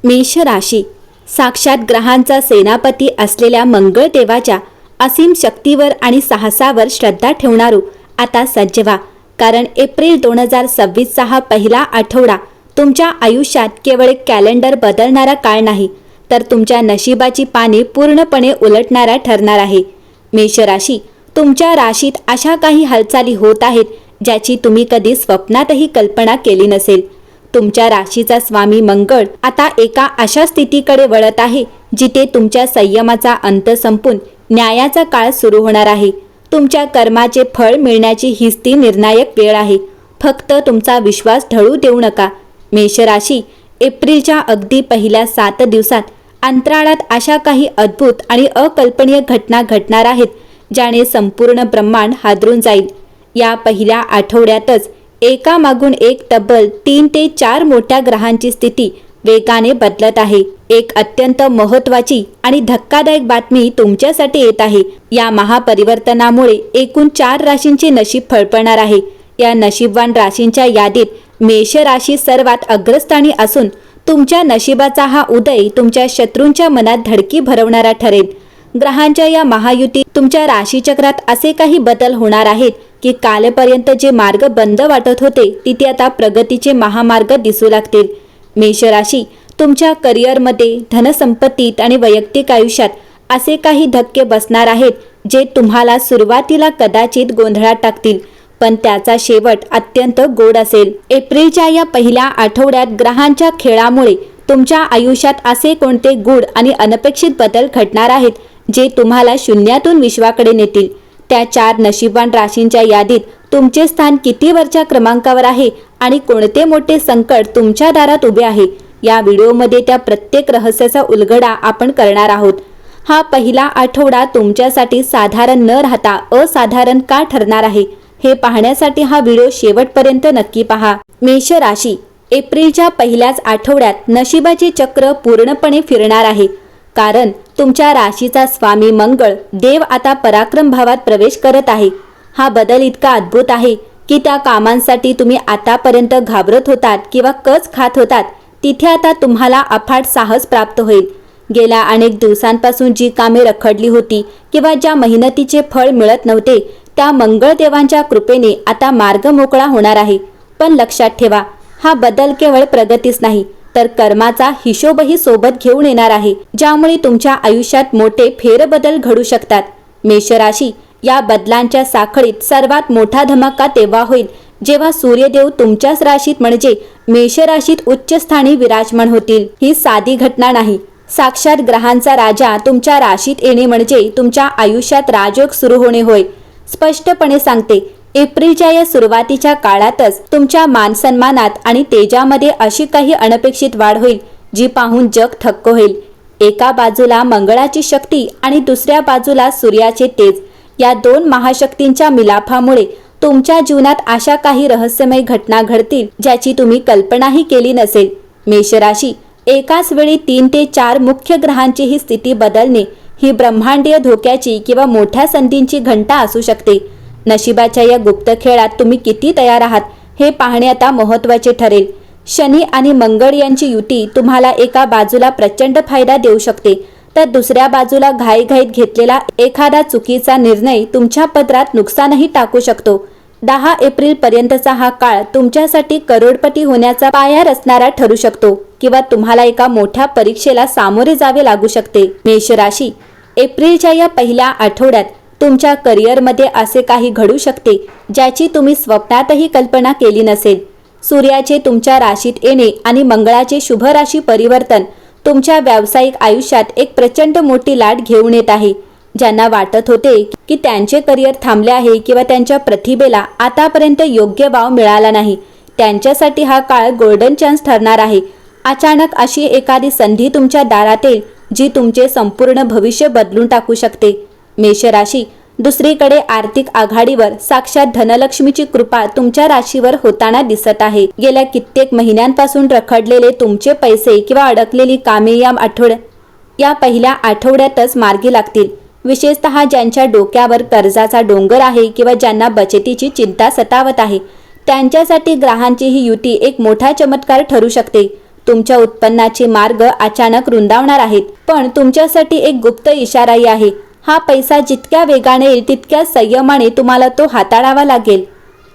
मेष राशी साक्षात ग्रहांचा सेनापती असलेल्या मंगळ देवाच्या असीम शक्तीवर आणि साहसावर श्रद्धा ठेवणारू आता सज्ज व्हा, कारण एप्रिल 2026 हा पहिला आठवडा तुमच्या आयुष्यात केवळ एक कॅलेंडर बदलणारा काळ नाही, तर तुमच्या नशिबाची पाने पूर्णपणे उलटणारा ठरणार आहे. मेष राशी, तुमच्या राशीत अशा काही हालचाली होत आहेत ज्याची तुम्ही कधी स्वप्नातही कल्पना केली नसेल. तुमच्या राशीचा स्वामी मंगळ आता एका अशा स्थितीकडे वळत आहे जिथे तुमच्या संयमाचा अंत संपून न्यायाचा काळ सुरू होणार आहे. तुमच्या कर्माचे फळ मिळण्याची हीच ती निर्णायक वेळ आहे. फक्त तुमचा विश्वास ढळू देऊ नका. मेष राशी, एप्रिलच्या अगदी पहिल्या 7 दिवसात अंतराळात अशा काही अद्भुत आणि अकल्पनीय घटना घडणार आहेत ज्याने संपूर्ण ब्रह्मांड हादरून जाईल. या पहिल्या आठवड्यातच एकामागून एक तब्बल 3 ते 4 मोठ्या ग्रहांची स्थिती वेगाने बदलत आहे. एक अत्यंत महत्त्वाची आणि धक्कादायक बातमी तुमच्यासाठी येत आहे. या महापरिवर्तनामुळे एकूण 4 राशींचे नशीब फळफळणार आहे. या नशीबवान राशींच्या यादीत मेष राशी सर्वात अग्रस्थानी असून तुमच्या नशिबाचा हा उदय तुमच्या शत्रूंच्या मनात धडकी भरवणारा ठरेल. ग्रहांच्या या महायुतीत तुमच्या राशीचक्रात असे काही बदल होणार आहेत की कालपर्यंत जे मार्ग बंद वाटत होते तिथे आता प्रगतीचे महामार्ग दिसू लागतील. मेष राशी, तुमच्या करिअरमध्ये, धनसंपत्तीत आणि वैयक्तिक आयुष्यात असे काही धक्के बसणार आहेत जे तुम्हाला सुरुवातीला कदाचित गोंधळात टाकतील, पण त्याचा शेवट अत्यंत गोड असेल. एप्रिलच्या या पहिल्या आठवड्यात ग्रहांच्या खेळामुळे तुमच्या आयुष्यात असे कोणते गूढ आणि अनपेक्षित बदल घडणार आहेत जे तुम्हाला शून्यातून विश्वाकडे नेतील. त्या 4 नशीबवान राशींच्या यादीत तुमचे स्थान किती वरच्या क्रमांकावर आहे आणि कोणते मोठे संकट तुमच्या दारात उभे आहे, या व्हिडिओमध्ये त्या प्रत्येक रहस्याचा उलगडा आपण करणार आहोत. हा पहिला आठवडा तुमच्यासाठी साधारण न राहता असाधारण का ठरणार आहे हे पाहण्यासाठी हा व्हिडिओ शेवटपर्यंत नक्की पहा. मेष राशी, एप्रिलच्या पहिल्याच आठवड्यात नशिबाचे चक्र पूर्णपणे फिरणार आहे, कारण तुमच्या राशीचा स्वामी मंगळ देव आता पराक्रम भावात प्रवेश करत आहे. हा बदल इतका अद्भुत आहे की त्या कामांसाठी तुम्ही आतापर्यंत घाबरत होतात किंवा कच खात होतात तिथे आता तुम्हाला अफाट साहस प्राप्त होईल. गेल्या अनेक दिवसांपासून जी कामे रखडली होती किंवा ज्या मेहनतीचे फळ मिळत नव्हते त्या मंगळ देवांच्या कृपेने आता मार्ग मोकळा होणार आहे. पण लक्षात ठेवा, हा बदल केवळ प्रगतीच नाही तर कर्माचा हिशोबही सोबत घेऊन येणार आहे, ज्यामुळे तुमच्या आयुष्यात मोठे फेरबदल घडू शकतात. मेष राशी, या बदलांच्या साखळीत सर्वात मोठा धमाका तेव्हा होईल जेव्हा सूर्यदेव तुमच्याच राशीत म्हणजे मेष राशीत उच्च स्थानी विराजमान होतील. ही साधी घटना नाही. साक्षात ग्रहांचा राजा तुमच्या राशीत येणे म्हणजे तुमच्या आयुष्यात राजयोग सुरू होणे होय. स्पष्टपणे सांगते, एप्रिलच्या या सुरुवातीच्या काळातच तुमच्या मानसन्मानात आणि तेजामध्ये अशी काही अनपेक्षित वाढ होईल जी पाहून जग थक्क होईल. एका बाजूला मंगळाची शक्ती आणि दुसऱ्या बाजूला सूर्याचे तेज, या 2 महाशक्तींच्या मिलाफामुळे तुमच्या जीवनात अशा काही रहस्यमय घटना घडतील ज्याची तुम्ही कल्पनाही केली नसेल. मेष राशी, एकाच वेळी 3 ते 4 मुख्य ग्रहांची ही स्थिती बदलणे ही ब्रह्मांडीय धोक्याची किंवा मोठ्या संधींची घंटा असू शकते. नशिबाच्या या गुप्त खेळात तुम्ही किती तयार आहात हे पाहणे आता महत्त्वाचे ठरेल. शनी आणि मंगळ यांची युती तुम्हाला एका बाजूला प्रचंड फायदा देऊ शकते, तर दुसऱ्या बाजूला घाईघाईत घेतलेला एखादा चुकीचा निर्णय तुमच्या पदरात नुकसानही टाकू शकतो. 10 एप्रिल पर्यंतचा हा काळ तुमच्यासाठी करोडपती होण्याचा पाया रचणारा ठरू शकतो किंवा तुम्हाला एका मोठ्या परीक्षेला सामोरे जावे लागू शकते. मेष राशी, एप्रिलच्या या पहिल्या आठवड्यात तुमच्या करिअरमध्ये असे काही घडू शकते ज्याची तुम्ही स्वप्नातही कल्पना केली नसेल. सूर्याचे तुमच्या राशीत येणे आणि मंगळाचे शुभ राशी परिवर्तन तुमच्या व्यावसायिक आयुष्यात एक प्रचंड मोठी लाट घेऊन येत आहे. ज्यांना वाटत होते की त्यांचे करिअर थांबले आहे किंवा त्यांच्या प्रतिभेला आतापर्यंत योग्य वाव मिळाला नाही, त्यांच्यासाठी हा काळ गोल्डन चान्स ठरणार आहे. अचानक अशी एखादी संधी तुमच्या दारात येईल जी तुमचे संपूर्ण भविष्य बदलून टाकू शकते. मेष राशी, दुसरीकडे आर्थिक आघाडीवर साक्षात धनलक्ष्मीची कृपा तुमच्या राशीवर होताना दिसत आहे. गेल्या कित्येक महिन्यांपासून रखडलेले तुमचे पैसे किंवा अडकलेली कामे या पहिल्या आठवड्यातच मार्गी लागतील. विशेषतः ज्यांच्या डोक्यावर कर्जाचा डोंगर आहे किंवा ज्यांना बचतीची चिंता सतावत आहे त्यांच्यासाठी ग्रहांची ही युती एक मोठा चमत्कार ठरू शकते. तुमच्या उत्पन्नाचे मार्ग अचानक रुंदावणार आहेत, पण तुमच्यासाठी एक गुप्त इशाराही आहे. हा पैसा जितक्या वेगाने येईल तितक्या संयमाने तुम्हाला तो हाताळावा लागेल.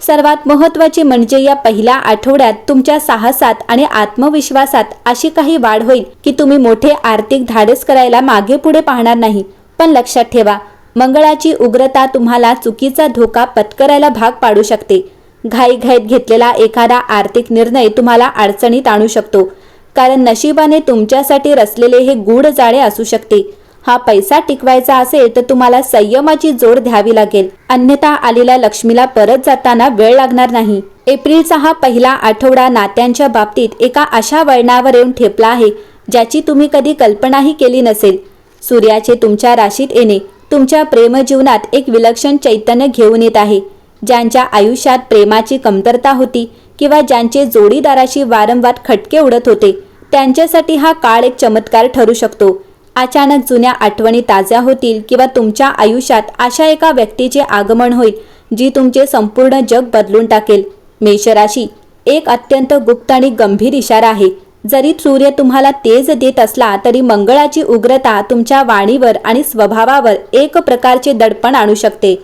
सर्वात महत्त्वाचे म्हणजे या पहिल्या आठवड्यात तुमच्या साहसात आणि आत्मविश्वासात अशी काही वाढ होईल की तुम्ही मोठे आर्थिक धाडस करायला मागे पुढे पाहणार नाही. पण लक्षात ठेवा, मंगळाची उग्रता तुम्हाला चुकीचा धोका पत्करायला भाग पाडू शकते. घाईघाईत घेतलेला एखादा आर्थिक निर्णय तुम्हाला अडचणीत आणू शकतो, कारण नशिबाने तुमच्यासाठी रचलेले हे गूढ जाळे असू शकते. हा पैसा टिकवायचा असेल तर तुम्हाला संयमाची जोड द्यावी लागेल, अन्यथा आलेल्या लक्ष्मीला परत जाताना वेळ लागणार नाही. एप्रिलचा हा पहिला आठवडा नात्यांच्या बाबतीत एका अशा वळणावर येऊन ठेपला आहे ज्याची तुम्ही कधी कल्पनाही केली नसेल. सूर्याचे तुमच्या राशीत येणे तुमच्या प्रेमजीवनात एक विलक्षण चैतन्य घेऊन येत आहे. ज्यांच्या आयुष्यात प्रेमाची कमतरता होती किंवा ज्यांचे जोडीदाराशी वारंवार खटके उडत होते, त्यांच्यासाठी हा काळ एक चमत्कार ठरू शकतो. अचानक जुन्या आठवणी ताज्या होतील किंवा तुमच्या आयुष्यात अशा एका व्यक्तीचे आगमन होईल जी तुमचे संपूर्ण जग बदलून टाकेल. मेषराशी, एक अत्यंत गुप्त आणि गंभीर इशारा आहे. जरी सूर्य तुम्हाला तेज देत असला तरी मंगळाची उग्रता तुमच्या वाणीवर आणि स्वभावावर एक प्रकारचे दडपण आणू शकते.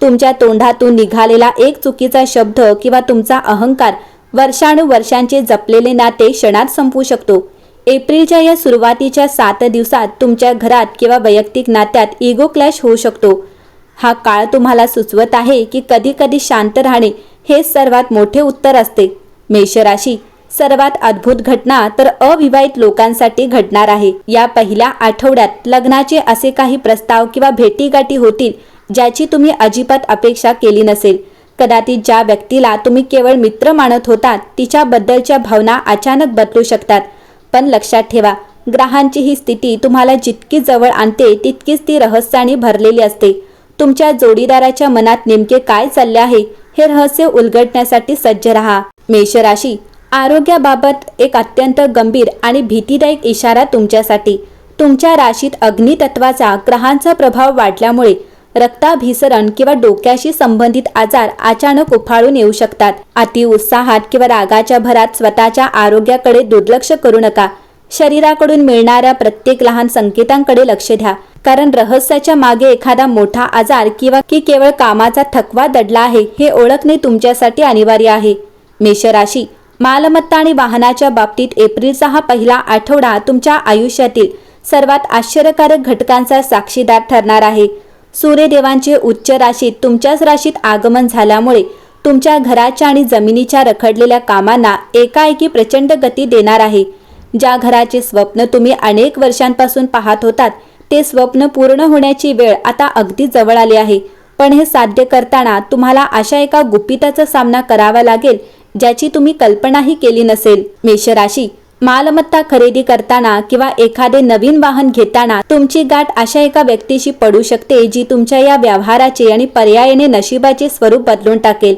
तुमच्या तोंडातून निघालेला एक चुकीचा शब्द किंवा तुमचा अहंकार वर्षानुवर्षांचे जपलेले नाते क्षणात संपू शकतो. एप्रिलच्या या सुरुवातीच्या 7 दिवसात तुमच्या घरात किंवा वैयक्तिक नात्यात इगो क्लॅश होऊ शकतो. हा काळ तुम्हाला सुचवत आहे की कधी कधी शांत राहणे हे सर्वात मोठे उत्तर असते. मेषराशी, सर्वात अद्भुत घटना तर अविवाहित लोकांसाठी घडणार आहे. या पहिल्या आठवड्यात लग्नाचे असे काही प्रस्ताव किंवा भेटीगाठी होतील ज्याची तुम्ही अजिबात अपेक्षा केली नसेल. कदाचित ज्या व्यक्तीला तुम्ही केवळ मित्र मानत होतात तिच्याबद्दलच्या भावना अचानक बदलू शकतात. पण लक्षात ठेवा, ग्रहांची ही स्थिती तुम्हाला जितकी जवळ आणते तितकीच ती रहस्याने भरलेली असते. तुमच्या जोडीदाराच्या मनात नेमके काय चालले आहे हे रहस्य उलगडण्यासाठी सज्ज राहा. मेषराशी, आरोग्याबाबत एक अत्यंत गंभीर आणि भीतीदायक इशारा तुमच्यासाठी. तुमच्या राशीत अग्नितत्वाचा ग्रहांचा प्रभाव वाढल्यामुळे रक्ताभिसरण किंवा डोक्याशी संबंधित आजार अचानक उफाळून येऊ शकतात. अति उत्साहात किंवा रागाच्या भरात स्वतःच्या आरोग्याकडे दुर्लक्ष करू नका. शरीराकडून मिळणाऱ्या प्रत्येक लहान संकेतांकडे लक्ष द्या, कारण रहस्याच्या मागे एखादा मोठा आजार किंवा केवळ कामाचा थकवा दडला आहे हे ओळखणे तुमच्यासाठी अनिवार्य आहे. मेषराशी, मालमत्ता आणि वाहनाच्या बाबतीत एप्रिलचा हा पहिला आठवडा तुमच्या आयुष्यातील सर्वात आश्चर्यकारक घटकांचा साक्षीदार ठरणार आहे. सूर्यदेवांचे उच्च राशीत तुमच्याच राशीत आगमन झाल्यामुळे तुमच्या घराच्या आणि जमिनीच्या रखडलेल्या कामांना एकाएकी प्रचंड गती देणार आहे. ज्या घराचे स्वप्न तुम्ही अनेक वर्षांपासून पाहत होतात ते स्वप्न पूर्ण होण्याची वेळ आता अगदी जवळ आली आहे. पण हे साध्य करताना तुम्हाला अशा एका गुपिताचा सामना करावा लागेल ज्याची तुम्ही कल्पनाही केली नसेल. मेषराशी, मालमत्ता खरेदी करताना किंवा एखादे नवीन वाहन घेताना तुमची गाठ अशा एका व्यक्तीशी पडू शकते जी तुमच्या या व्यवहाराचे आणि पर्यायाने नशिबाचे स्वरूप बदलून टाकेल.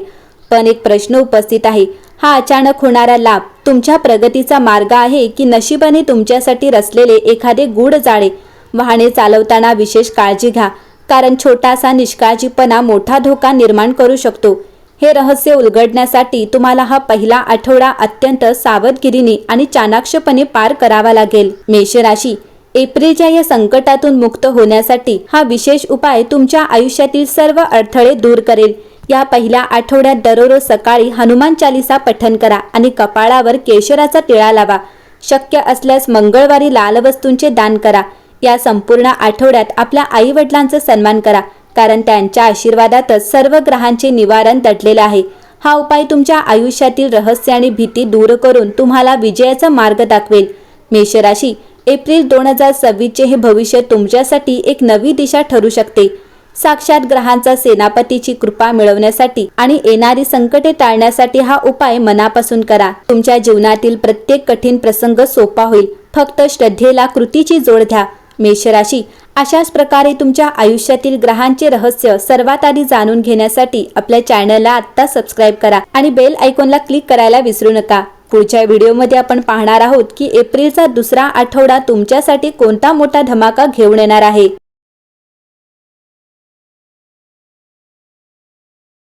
पण एक प्रश्न उपस्थित आहे, हा अचानक होणारा लाभ तुमच्या प्रगतीचा मार्ग आहे की नशिबाने तुमच्यासाठी रचलेले एखादे गूढ जाळे? वाहने चालवताना विशेष काळजी घ्या, कारण छोटासा निष्काळजीपणा मोठा धोका निर्माण करू शकतो. हे रहस्य उलगडण्यासाठी तुम्हाला हा पहिला आठवडा अत्यंत सावधगिरीने आणि चाणाक्षपणे पार करावा लागेल. मेषराशी, एप्रिलच्या या संकटातून मुक्त होण्यासाठी हा विशेष उपाय तुमच्या आयुष्यातील सर्व अडथळे दूर करेल. या पहिल्या आठवड्यात दररोज सकाळी हनुमान चालीसा पठण करा आणि कपाळावर केशराचा टिळा लावा. शक्य असल्यास मंगळवारी लाल वस्तूंचे दान करा. या संपूर्ण आठवड्यात आपल्या आई वडिलांचा सन्मान करा, कारण त्यांच्या आशीर्वादातच सर्व ग्रहांचे निवारण दडलेले आहे. हा उपाय तुमच्या आयुष्यातील रहस्य आणि भीती दूर करून तुम्हाला विजयाचा मार्ग दाखवेल. मेषराशी, एप्रिल 2026 हे भविष्य तुमच्यासाठी एक नवी दिशा ठरू शकते. साक्षात ग्रहांचा सेनापतीची कृपा मिळवण्यासाठी आणि येणारी संकटे टाळण्यासाठी हा उपाय मनापासून करा. तुमच्या जीवनातील प्रत्येक कठीण प्रसंग सोपा होईल. फक्त श्रद्धेला कृतीची जोड द्या. मेषराशी, अशाच प्रकारे तुमच्या आयुष्यातील ग्रहांचे रहस्य सर्वात आधी जाणून घेण्यासाठी आपल्या चॅनलला आत्ता सबस्क्राईब करा आणि बेल आयकॉनला क्लिक करायला विसरू नका. पुढच्या व्हिडिओमध्ये आपण पाहणार आहोत की एप्रिलचा दुसरा आठवडा तुमच्यासाठी कोणता मोठा धमाका घेऊन येणार आहे.